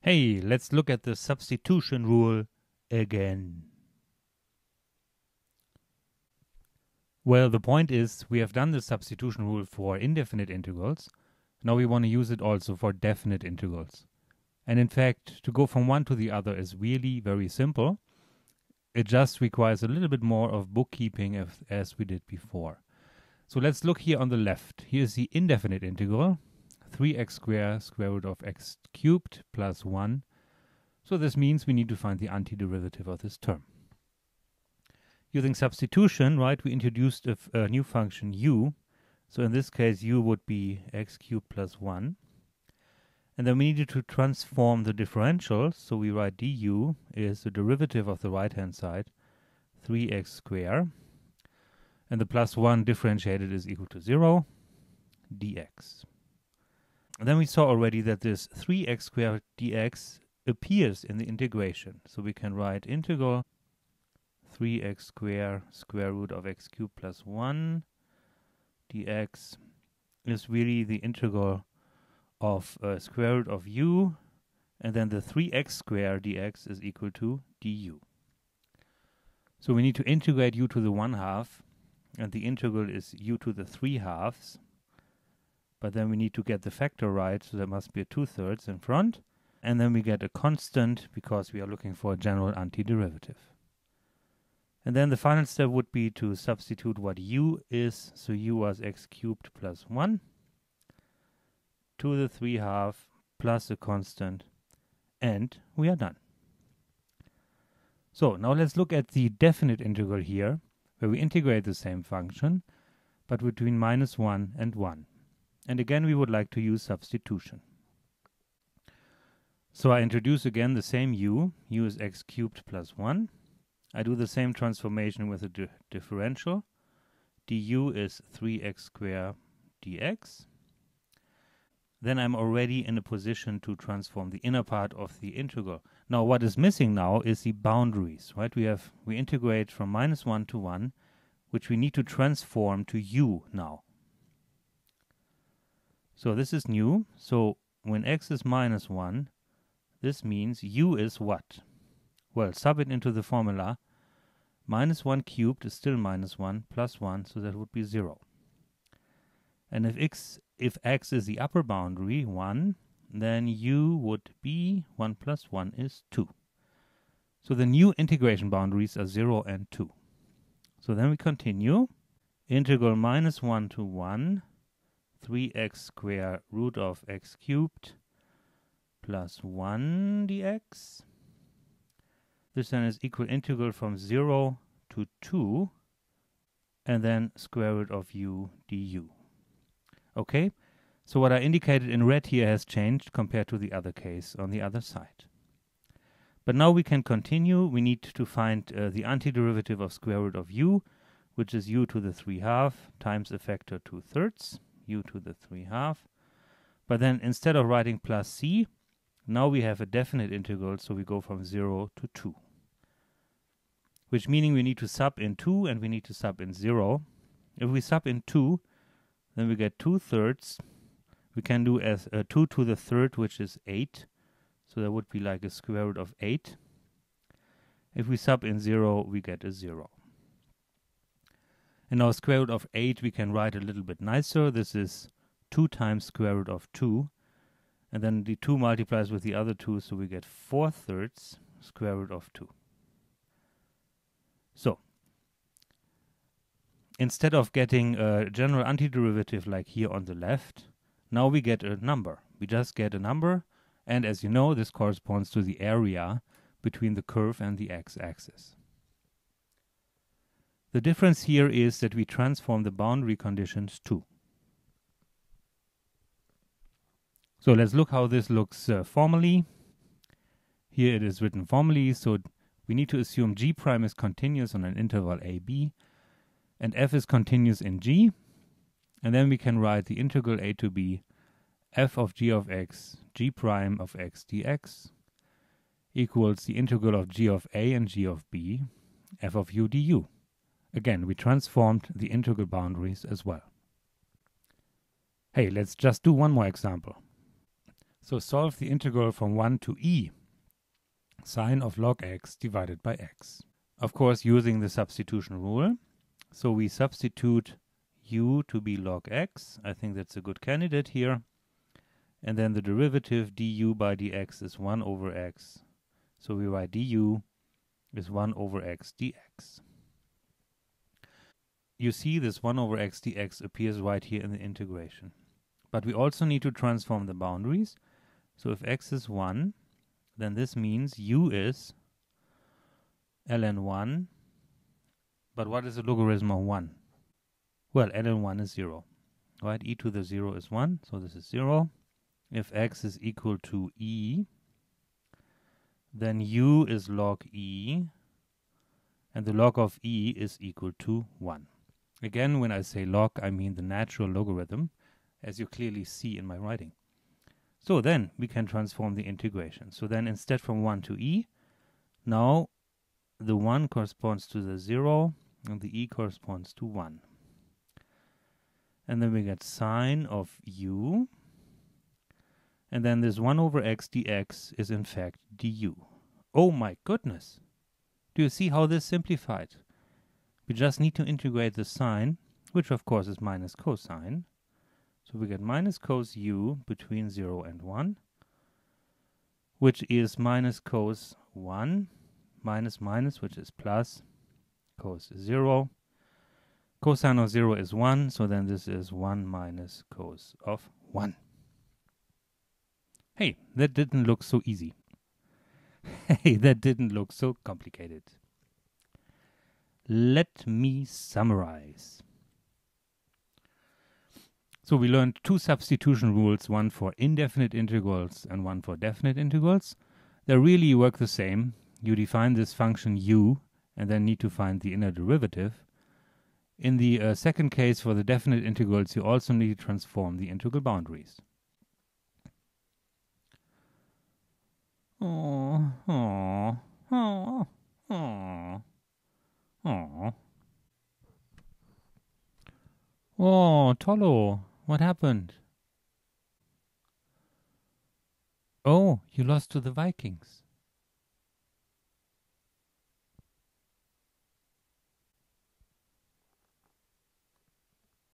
Hey, let's look at the substitution rule again. Well, the point is we have done the substitution rule for indefinite integrals. Now we want to use it also for definite integrals. And in fact, to go from one to the other is really very simple. It just requires a little bit more of bookkeeping as we did before. So let's look here on the left. Here's the indefinite integral, 3x squared square root of x cubed plus 1. So this means we need to find the antiderivative of this term. Using substitution, right, we introduced a new function u. So in this case, u would be x cubed plus 1. And then we needed to transform the differential. So we write du is the derivative of the right-hand side, 3x squared. And the plus 1 differentiated is equal to 0, dx. And then we saw already that this 3x squared dx appears in the integration. So we can write integral 3x squared square root of x cubed plus 1 dx is really the integral of square root of u, and then the 3x squared dx is equal to du. So we need to integrate u to the 1/2, and the integral is u to the 3/2. But then we need to get the factor right, so there must be a 2/3 in front. And then we get a constant because we are looking for a general antiderivative. And then the final step would be to substitute what u is. So u was x cubed plus 1 to the 3/2 plus a constant, and we are done. So now let's look at the definite integral here, where we integrate the same function, but between -1 and 1. And again, we would like to use substitution. So I introduce again the same u. U is x cubed plus 1. I do the same transformation with the differential. Du is 3x squared dx. Then I'm already in a position to transform the inner part of the integral. Now what is missing now is the boundaries, right? We integrate from -1 to 1, which we need to transform to u now. So this is new. So when x is -1, this means u is what? Well, sub it into the formula. -1 cubed is still -1 plus 1, so that would be 0. And if x is the upper boundary, 1, then u would be 1 plus 1 is 2. So the new integration boundaries are 0 and 2. So then we continue. Integral -1 to 1, 3x squared root of x cubed plus 1 dx. This then is equal integral from 0 to 2, and then square root of u du. Okay, so what I indicated in red here has changed compared to the other case on the other side. But now we can continue. We need to find the antiderivative of square root of u, which is u to the 3/2 times a factor 2/3, u to the 3/2. But then instead of writing plus c, now we have a definite integral, so we go from 0 to 2. Which meaning we need to sub in 2 and we need to sub in 0. If we sub in 2, then we get 2/3. We can do as 2 to the 3rd, which is 8. So that would be like a square root of 8. If we sub in 0, we get a 0. And now square root of 8 we can write a little bit nicer. This is 2 times square root of 2. And then the 2 multiplies with the other 2, so we get 4/3 square root of 2. So, instead of getting a general antiderivative like here on the left, now we get a number. We just get a number, and as you know, this corresponds to the area between the curve and the x-axis. The difference here is that we transform the boundary conditions too. So let's look how this looks formally. Here it is written formally, so we need to assume g prime is continuous on an interval ab, and f is continuous in g, and then we can write the integral a to b f of g of x, g prime of x dx, equals the integral of g of a and g of b, f of u du. Again, we transformed the integral boundaries as well. Hey, let's just do one more example. So solve the integral from 1 to e, sine of log x divided by x. Of course, using the substitution rule. So we substitute u to be log x. I think that's a good candidate here. And then the derivative du by dx is 1 over x. So we write du is 1 over x dx. You see this 1 over x dx appears right here in the integration. But we also need to transform the boundaries. So if x is 1, then this means u is ln 1. But what is the logarithm of 1? Well, ln 1 is 0. Right? E to the 0 is 1, so this is 0. If x is equal to e, then u is log e, and the log of e is equal to 1. Again, when I say log, I mean the natural logarithm, as you clearly see in my writing. So then we can transform the integration. So then instead from 1 to e, now the 1 corresponds to the 0, and the e corresponds to 1. And then we get sine of u, and then this 1 over x dx is in fact du. Oh my goodness! Do you see how this simplified? We just need to integrate the sine, which of course is minus cosine. So we get minus cos u between 0 and 1, which is minus cos 1, minus minus, which is plus, cos 0. Cosine of 0 is 1, so then this is 1 minus cos of 1. Hey, that didn't look so easy. Hey, that didn't look so complicated. Let me summarize. So we learned two substitution rules, one for indefinite integrals and one for definite integrals. They really work the same. You define this function u and then need to find the inner derivative. In the second case, for the definite integrals, you also need to transform the integral boundaries. Oh, oh, oh, oh, oh. Oh, Tolo, what happened? Oh, you lost to the Vikings.